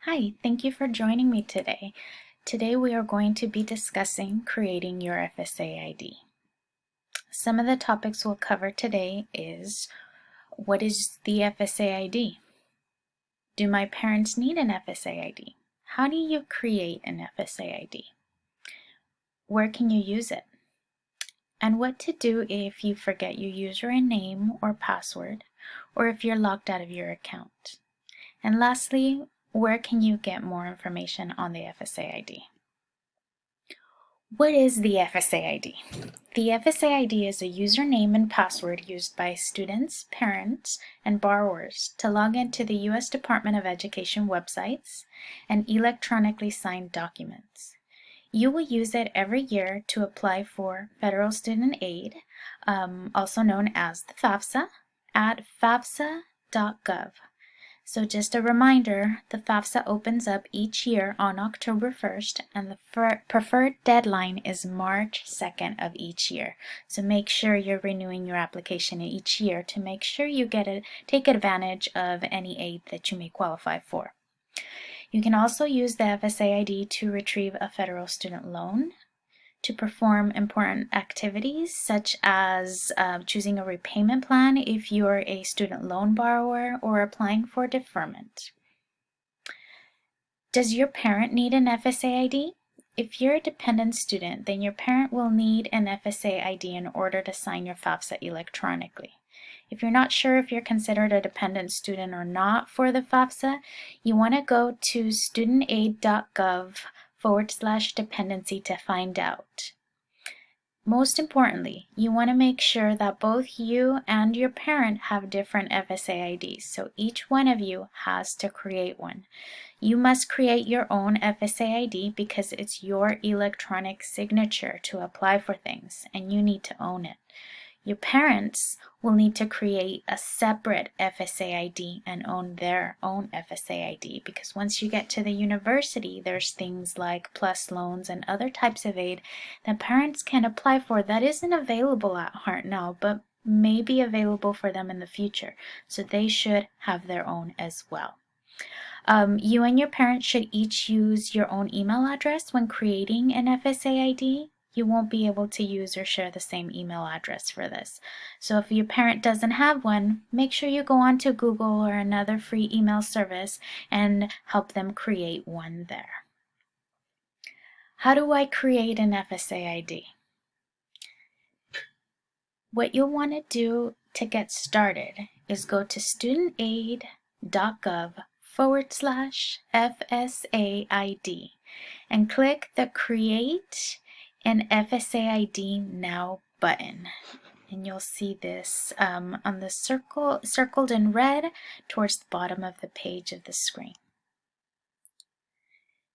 Hi, thank you for joining me today. Today we are going to be discussing creating your FSA ID. Some of the topics we'll cover today is what is the FSA ID? Do my parents need an FSA ID? How do you create an FSA ID? Where can you use it? And what to do if you forget your username or password, or if you're locked out of your account. And lastly, where can you get more information on the FSA ID? What is the FSA ID? The FSA ID is a username and password used by students, parents, and borrowers to log into the U.S. Department of Education websites and electronically signed documents. You will use it every year to apply for federal student aid, also known as the FAFSA, at fafsa.gov. So just a reminder, the FAFSA opens up each year on October 1st, and the preferred deadline is March 2nd of each year. So make sure you're renewing your application each year to make sure you take advantage of any aid that you may qualify for. You can also use the FSA ID to retrieve a federal student loan, to perform important activities such as choosing a repayment plan if you're a student loan borrower or applying for deferment. Does your parent need an FSA ID? If you're a dependent student, then your parent will need an FSA ID in order to sign your FAFSA electronically. If you're not sure if you're considered a dependent student or not for the FAFSA, you want to go to studentaid.gov/dependency to find out. Most importantly, you want to make sure that both you and your parent have different FSA IDs, so each one of you has to create one. You must create your own FSA ID because it's your electronic signature to apply for things, and you need to own it. Your parents will need to create a separate FSA ID and own their own FSA ID, because once you get to the university, there's things like PLUS loans and other types of aid that parents can apply for that isn't available at heart now, but may be available for them in the future. So they should have their own as well. You and your parents should each use your own email address when creating an FSA ID. You won't be able to use or share the same email address for this. So if your parent doesn't have one, make sure you go on to Google or another free email service and help them create one there. How do I create an FSA ID? What you'll want to do to get started is go to studentaid.gov/FSA ID and click the Create an FSA ID Now button. And you'll see this on the circled in red towards the bottom of the page of the screen.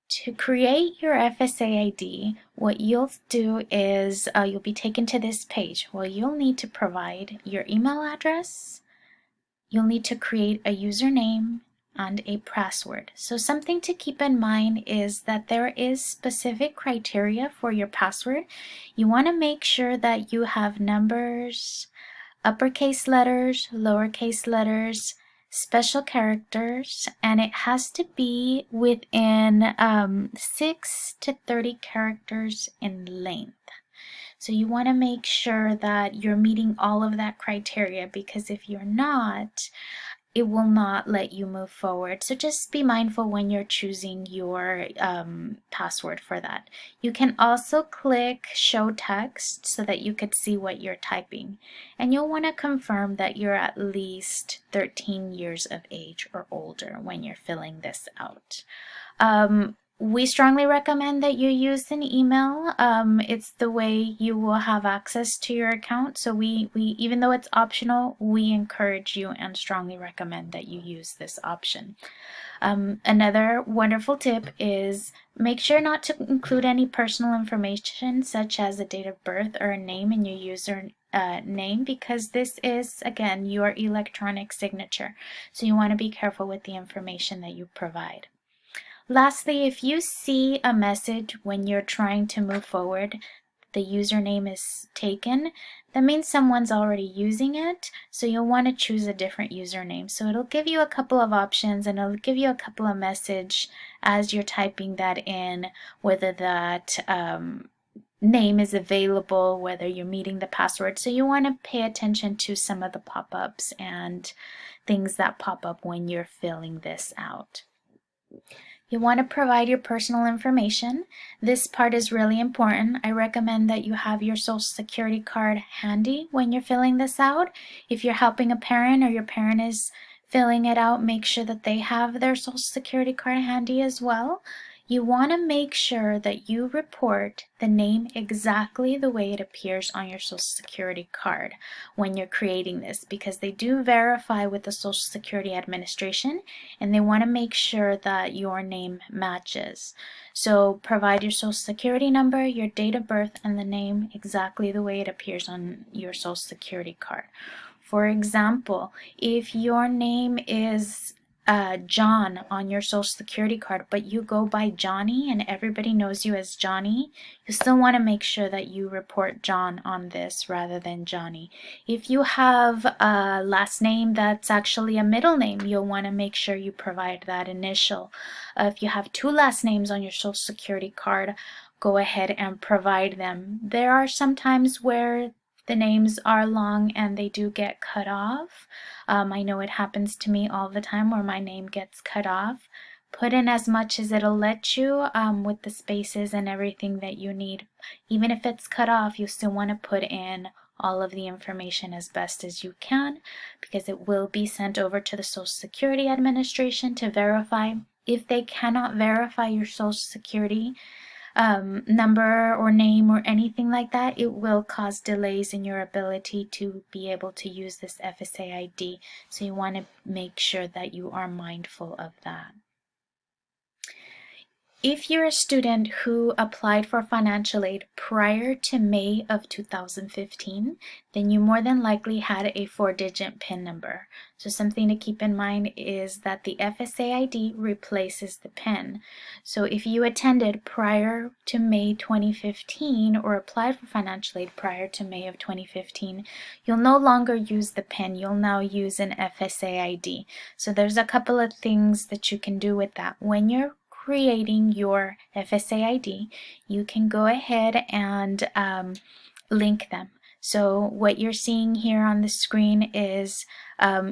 To create your FSA ID, what you'll do is you'll be taken to this page. Well, you'll need to provide your email address, you'll need to create a username and a password. So something to keep in mind is that there is specific criteria for your password. You want to make sure that you have numbers, uppercase letters, lowercase letters, special characters, and it has to be within 6 to 30 characters in length. So you want to make sure that you're meeting all of that criteria, because if you're not, it will not let you move forward. So just be mindful when you're choosing your password for that. You can also click Show Text so that you could see what you're typing. And you'll want to confirm that you're at least 13 years of age or older when you're filling this out. We strongly recommend that you use an email. It's the way you will have access to your account. So we even though it's optional, we encourage you and strongly recommend that you use this option. Another wonderful tip is make sure not to include any personal information such as a date of birth or a name in your user name, because this is, again, your electronic signature. So you want to be careful with the information that you provide. Lastly, if you see a message when you're trying to move forward the username is taken, that means someone's already using it, so you'll want to choose a different username. So it'll give you a couple of options, and it'll give you a couple of message as you're typing that in, whether that name is available, whether you're meeting the password. So you want to pay attention to some of the pop-ups and things that pop up when you're filling this out. You want to provide your personal information. This part is really important. I recommend that you have your Social Security card handy when you're filling this out. If you're helping a parent or your parent is filling it out, make sure that they have their Social Security card handy as well. You want to make sure that you report the name exactly the way it appears on your Social Security card when you're creating this, because they do verify with the Social Security Administration and they want to make sure that your name matches. So provide your Social Security number, your date of birth, and the name exactly the way it appears on your Social Security card. For example, if your name is John on your Social Security card, but you go by Johnny and everybody knows you as Johnny, you still want to make sure that you report John on this rather than Johnny. If you have a last name that's actually a middle name, you'll want to make sure you provide that initial. If you have two last names on your Social Security card, go ahead and provide them. There are some times where the names are long and they do get cut off. I know it happens to me all the time where my name gets cut off. Put in as much as it'll let you with the spaces and everything that you need. Even if it's cut off, you still want to put in all of the information as best as you can, because it will be sent over to the Social Security Administration to verify. If they cannot verify your Social Security number or name or anything like that, it will cause delays in your ability to be able to use this FSA ID. So you want to make sure that you are mindful of that. If you're a student who applied for financial aid prior to May of 2015, then you more than likely had a 4-digit PIN number. So something to keep in mind is that the FSA ID replaces the PIN. So if you attended prior to May 2015 or applied for financial aid prior to May of 2015, you'll no longer use the PIN. You'll now use an FSA ID. So there's a couple of things that you can do with that. When you're creating your FSA ID, you can go ahead and link them. So what you're seeing here on the screen is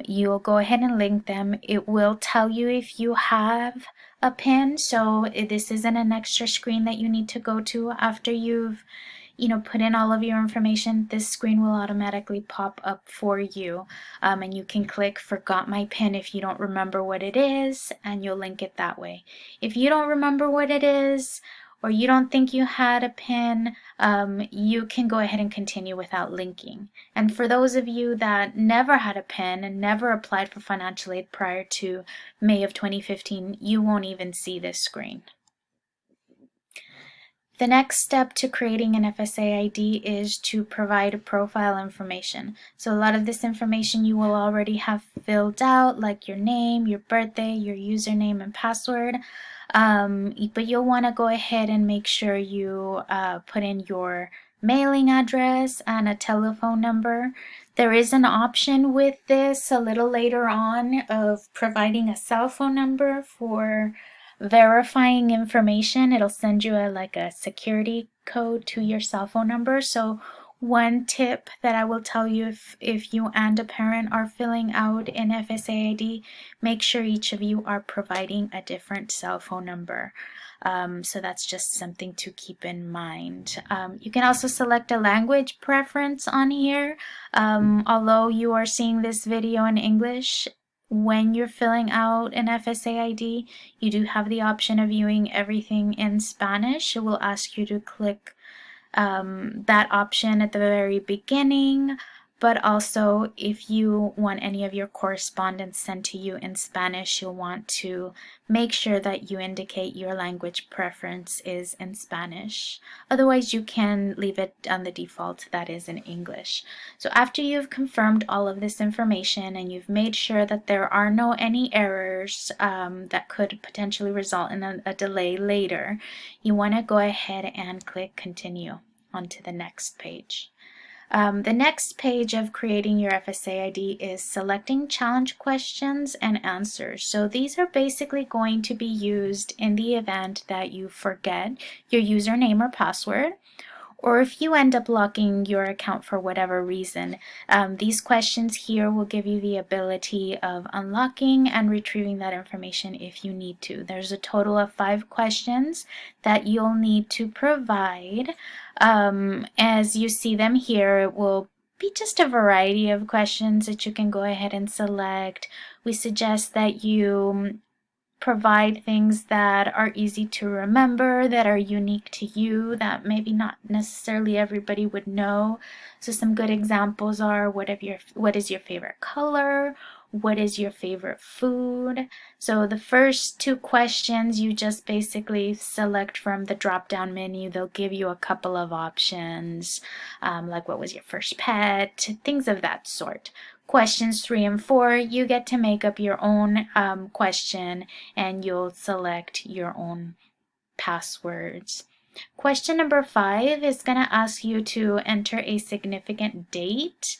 you'll go ahead and link them. It will tell you if you have a PIN, so this isn't an extra screen that you need to go to after you've put in all of your information. This screen will automatically pop up for you, and you can click forgot my PIN if you don't remember what it is, and you'll link it that way. If you don't remember what it is, or you don't think you had a PIN, you can go ahead and continue without linking. And for those of you that never had a PIN and never applied for financial aid prior to May of 2015, you won't even see this screen. The next step to creating an FSA ID is to provide profile information. So a lot of this information you will already have filled out, like your name, your birthday, your username and password. But you'll want to go ahead and make sure you put in your mailing address and a telephone number. There is an option with this a little later on of providing a cell phone number for verifying information. It'll send you like a security code to your cell phone number. So one tip that I will tell you, if you and a parent are filling out an FSA ID, make sure each of you are providing a different cell phone number. So that's just something to keep in mind. You can also select a language preference on here. Although you are seeing this video in English, when you're filling out an FSA ID, you do have the option of viewing everything in Spanish. It will ask you to click that option at the very beginning, but also if you want any of your correspondence sent to you in Spanish, you'll want to make sure that you indicate your language preference is in Spanish. Otherwise, you can leave it on the default that is in English. So after you've confirmed all of this information and you've made sure that there are any errors that could potentially result in a delay later, you want to go ahead and click continue. onto the next page. The next page of creating your FSA ID is selecting challenge questions and answers. So these are basically going to be used in the event that you forget your username or password, or if you end up locking your account for whatever reason. These questions here will give you the ability of unlocking and retrieving that information if you need to. There's a total of 5 questions that you'll need to provide. As you see them here, it will be just a variety of questions that you can go ahead and select. We suggest that you provide things that are easy to remember, that are unique to you, that maybe not necessarily everybody would know. So some good examples are what is your favorite color? What is your favorite food? So the first 2 questions you just basically select from the drop-down menu. They'll give you a couple of options, like what was your first pet, things of that sort. Questions 3 and 4, you get to make up your own question, and you'll select your own passwords. Question number 5 is going to ask you to enter a significant date.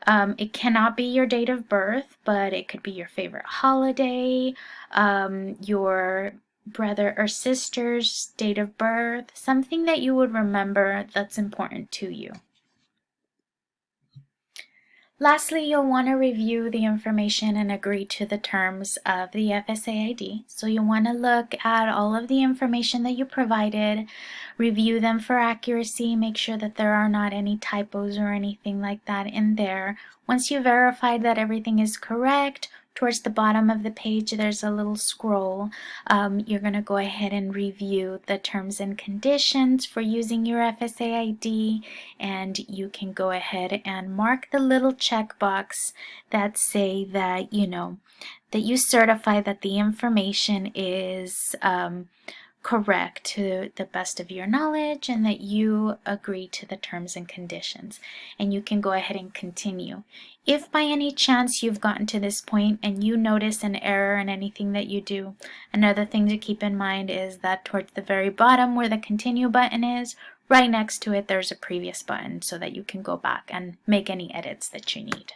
It cannot be your date of birth, but it could be your favorite holiday, your brother or sister's date of birth, something that you would remember that's important to you. Lastly, you'll want to review the information and agree to the terms of the FSA ID. So you'll want to look at all of the information that you provided, review them for accuracy, make sure that there are not any typos or anything like that in there. Once you verified that everything is correct, towards the bottom of the page there's a little scroll. You're going to go ahead and review the terms and conditions for using your FSA ID, and you can go ahead and mark the little checkbox that say that that you certify that the information is correct to the best of your knowledge, and that you agree to the terms and conditions, and you can go ahead and continue. If by any chance you've gotten to this point and you notice an error in anything that you do, another thing to keep in mind is that towards the very bottom where the continue button is, right next to it there's a previous button so that you can go back and make any edits that you need.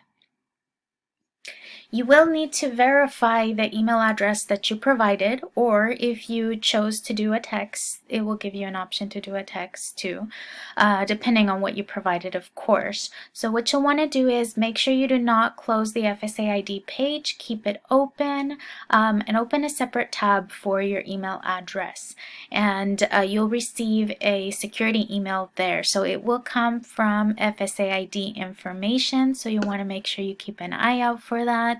You will need to verify the email address that you provided, or if you chose to do a text, it will give you an option to do a text too, depending on what you provided, of course. So what you'll want to do is make sure you do not close the FSA ID page, keep it open, and open a separate tab for your email address. And you'll receive a security email there. So it will come from FSA ID information, so you want to make sure you keep an eye out for that.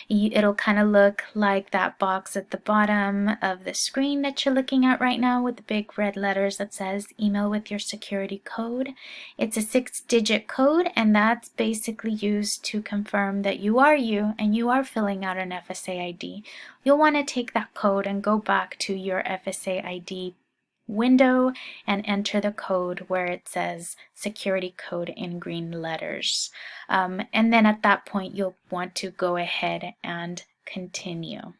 It'll kind of look like that box at the bottom of the screen that you're looking at right now with the big red letters that says email with your security code. It's a 6-digit code, and that's basically used to confirm that you are you and you are filling out an FSA ID. You'll want to take that code and go back to your FSA ID window and enter the code where it says security code in green letters. And then at that point you'll want to go ahead and continue.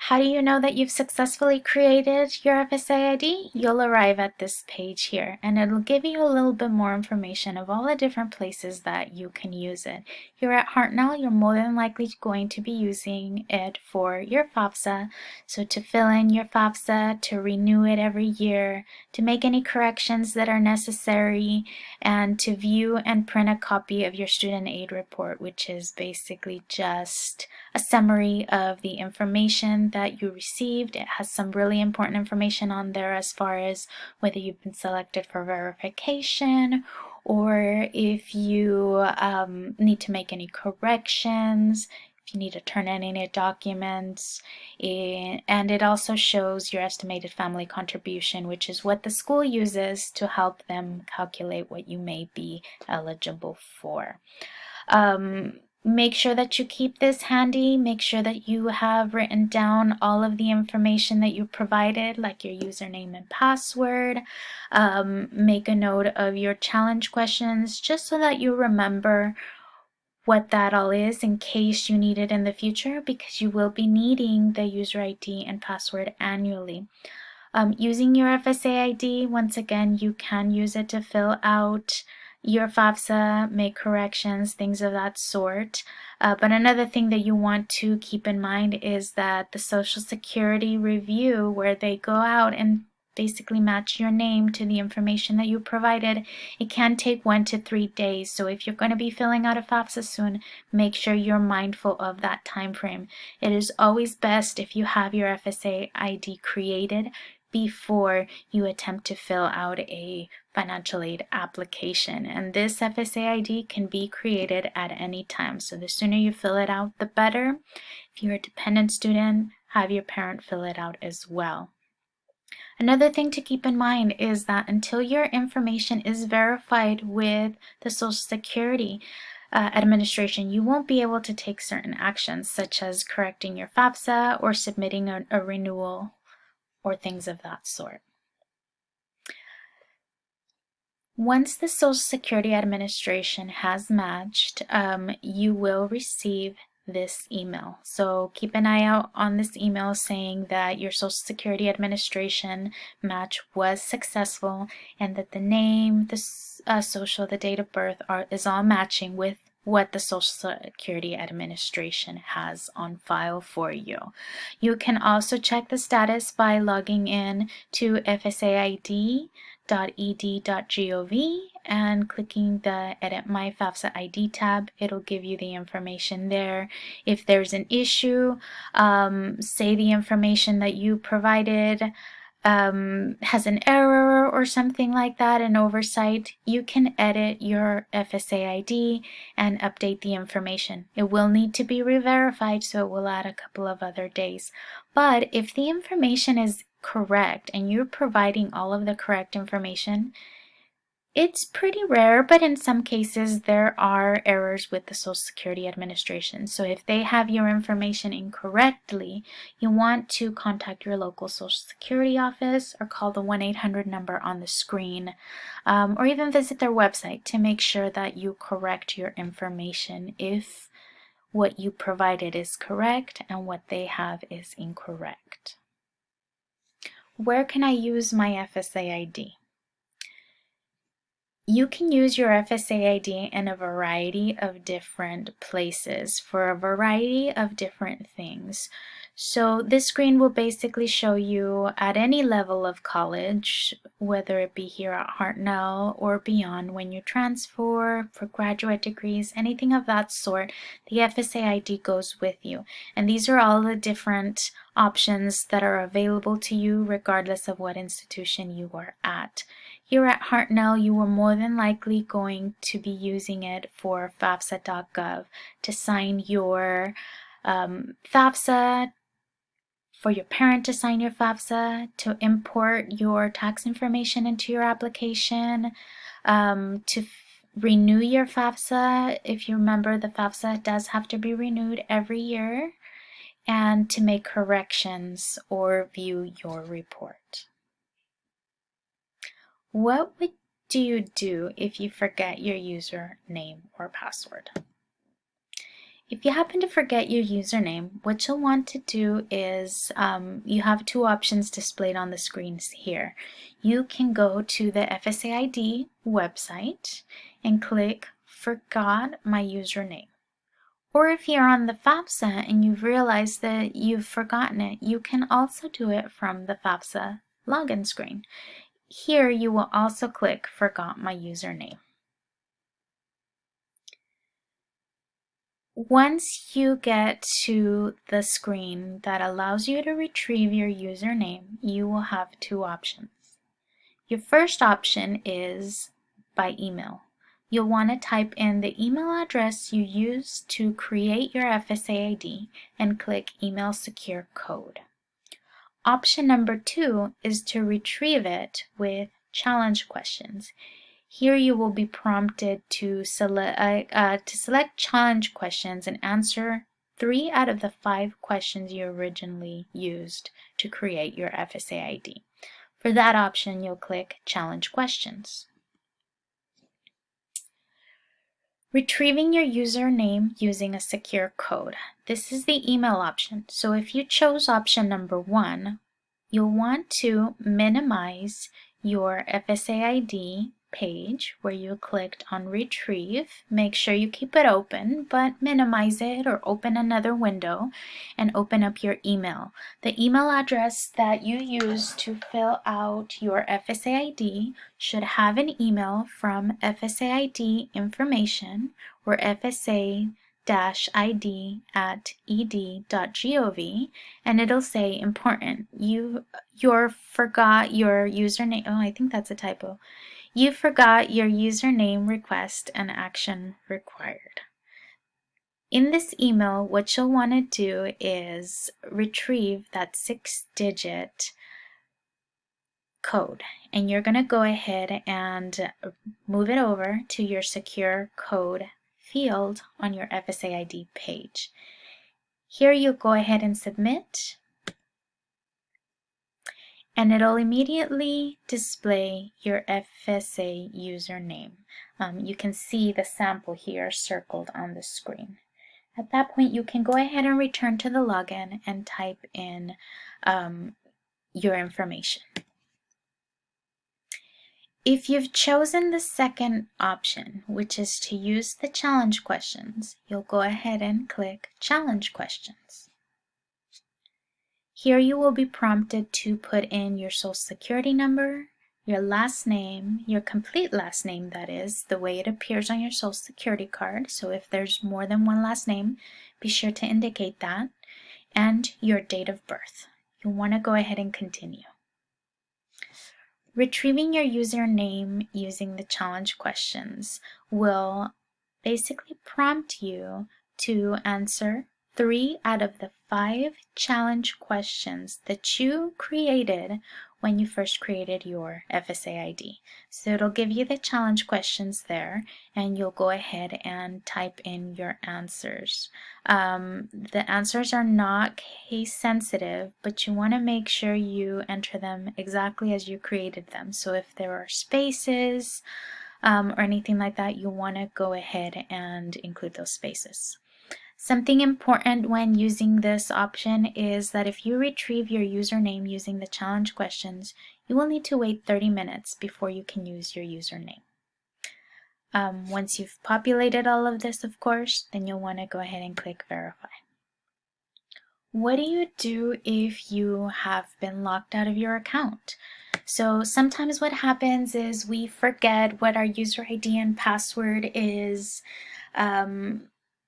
How do you know that you've successfully created your FSA ID? You'll arrive at this page here, and it'll give you a little bit more information of all the different places that you can use it. Here at Hartnell, you're more than likely going to be using it for your FAFSA. So to fill in your FAFSA, to renew it every year, to make any corrections that are necessary, and to view and print a copy of your student aid report, which is basically just a summary of the information that you received. It has some really important information on there as far as whether you've been selected for verification, or if you need to make any corrections, if you need to turn in any documents. And it also shows your estimated family contribution, which is what the school uses to help them calculate what you may be eligible for. Make sure that you keep this handy. Make sure that you have written down all of the information that you provided, like your username and password. Make a note of your challenge questions just so that you remember what that all is in case you need it in the future, because you will be needing the user ID and password annually. Using your FSA ID, once again, you can use it to fill out your FAFSA, make corrections, things of that sort. But another thing that you want to keep in mind is that the Social Security review, where they go out and basically match your name to the information that you provided, it can take 1 to 3 days. So if you're going to be filling out a FAFSA soon, make sure you're mindful of that time frame. It is always best if you have your FSA ID created before you attempt to fill out a financial aid application. And this FSA ID can be created at any time. So the sooner you fill it out, the better. If you're a dependent student, have your parent fill it out as well. Another thing to keep in mind is that until your information is verified with the Social Security Administration, you won't be able to take certain actions, such as correcting your FAFSA or submitting a renewal or things of that sort. Once the Social Security Administration has matched, you will receive this email. So keep an eye out on this email saying that your Social Security Administration match was successful and that the name, the social, the date of birth is all matching with what the Social Security Administration has on file for you. You can also check the status by logging in to fsaid.ed.gov and clicking the Edit My FAFSA ID tab. It'll give you the information there. If there's an issue, say the information that you provided has an error or something like that, an oversight, you can edit your FSA ID and update the information. It will need to be re-verified, so it will add a couple of other days. But if the information is correct and you're providing all of the correct information, it's pretty rare, but in some cases there are errors with the Social Security Administration. So if they have your information incorrectly, you want to contact your local Social Security office or call the 1-800 number on the screen, or even visit their website to make sure that you correct your information if what you provided is correct and what they have is incorrect. Where can I use my FSA ID? You can use your FSA ID in a variety of different places for a variety of different things. So this screen will basically show you at any level of college, whether it be here at Hartnell or beyond, when you transfer for graduate degrees, anything of that sort, the FSA ID goes with you. And these are all the different options that are available to you regardless of what institution you are at. Here at Hartnell, you are more than likely going to be using it for FAFSA.gov to sign your FAFSA, for your parent to sign your FAFSA, to import your tax information into your application, to renew your FAFSA. If you remember, the FAFSA does have to be renewed every year, and to make corrections or view your report. What do you do if you forget your username or password? If you happen to forget your username, what you'll want to do is, you have two options displayed on the screens here. You can go to the FSA ID website and click Forgot My Username. Or if you're on the FAFSA and you've realized that you've forgotten it, you can also do it from the FAFSA login screen. Here you will also click Forgot My Username. Once you get to the screen that allows you to retrieve your username, you will have two options. Your first option is by email. You'll want to type in the email address you used to create your FSA ID and click Email Secure Code. Option number 2 is to retrieve it with challenge questions. Here you will be prompted to select challenge questions and answer 3 out of the 5 questions you originally used to create your FSA ID. For that option, you'll click Challenge Questions. Retrieving your username using a secure code. This is the email option. So if you chose option number 1, you'll want to minimize your FSA ID page where you clicked on retrieve. Make sure you keep it open, but minimize it or open another window and open up your email. The email address that you use to fill out your FSA ID should have an email from FSA ID information or FSA ID at ed.gov, and it'll say important. You forgot your username. Oh, I think that's a typo. You forgot your username request and action required. In this email, what you'll want to do is retrieve that 6-digit code, and you're going to go ahead and move it over to your secure code field on your FSA ID page. Here you go ahead and submit, and it'll immediately display your FSA username. You can see the sample here circled on the screen. At that point, you can go ahead and return to the login and type in your information. If you've chosen the second option, which is to use the challenge questions, you'll go ahead and click Challenge Questions. Here you will be prompted to put in your social security number, your last name, your complete last name, that is, the way it appears on your social security card. So if there's more than one last name, be sure to indicate that, and your date of birth. You'll want to go ahead and continue. Retrieving your username using the challenge questions will basically prompt you to answer 3 out of the 5 challenge questions that you created when you first created your FSA ID. So it'll give you the challenge questions there, and you'll go ahead and type in your answers. The answers are not case sensitive, but you want to make sure you enter them exactly as you created them. So if there are spaces or anything like that, you want to go ahead and include those spaces. Something important when using this option is that if you retrieve your username using the challenge questions, you will need to wait 30 minutes before you can use your username. Once you've populated all of this, of course, then you'll want to go ahead and click Verify. What do you do if you have been locked out of your account? So sometimes what happens is we forget what our user ID and password is,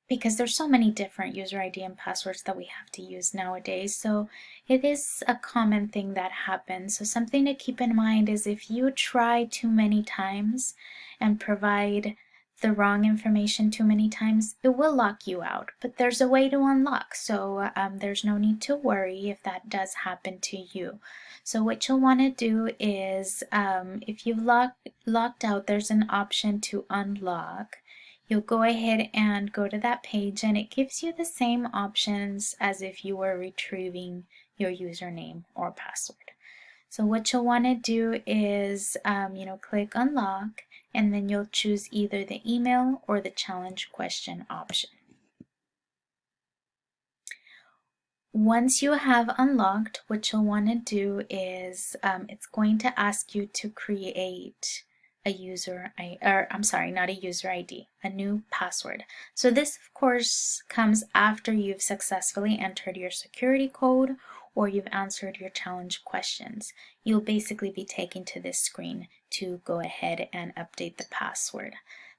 because there's so many different user ID and passwords that we have to use nowadays. So it is a common thing that happens. So something to keep in mind is if you try too many times and provide the wrong information too many times, it will lock you out. But there's a way to unlock, so there's no need to worry if that does happen to you. So what you'll want to do is, if you've locked out, there's an option to unlock. You'll go ahead and go to that page, and it gives you the same options as if you were retrieving your username or password. So what you'll want to do is, click unlock, and then you'll choose either the email or the challenge question option. Once you have unlocked, what you'll want to do is, it's going to ask you to create a a new password. So this, of course, comes after you've successfully entered your security code or you've answered your challenge questions. You'll basically be taken to this screen to go ahead and update the password.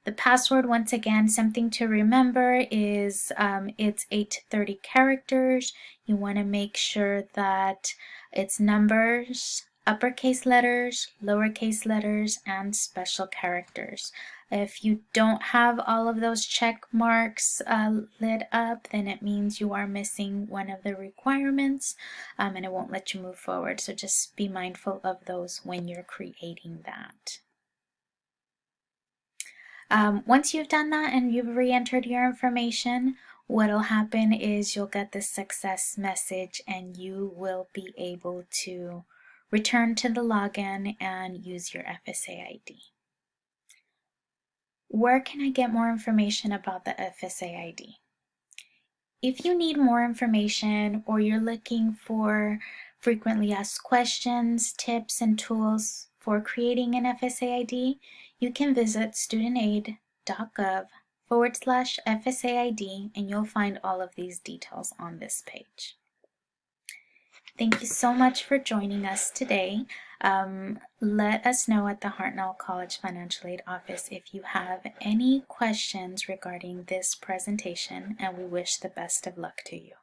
The password, once again, something to remember is it's 8 to 30 characters. You want to make sure that it's numbers, uppercase letters, lowercase letters, and special characters. If you don't have all of those check marks lit up, then it means you are missing one of the requirements, and it won't let you move forward. So just be mindful of those when you're creating that. Once you've done that and you've re-entered your information, what'll happen is you'll get this success message and you will be able to return to the login and use your FSA ID. Where can I get more information about the FSA ID? If you need more information or you're looking for frequently asked questions, tips, and tools for creating an FSA ID, you can visit studentaid.gov/FSA ID, and you'll find all of these details on this page. Thank you so much for joining us today. Let us know at the Hartnell College Financial Aid Office if you have any questions regarding this presentation, and we wish the best of luck to you.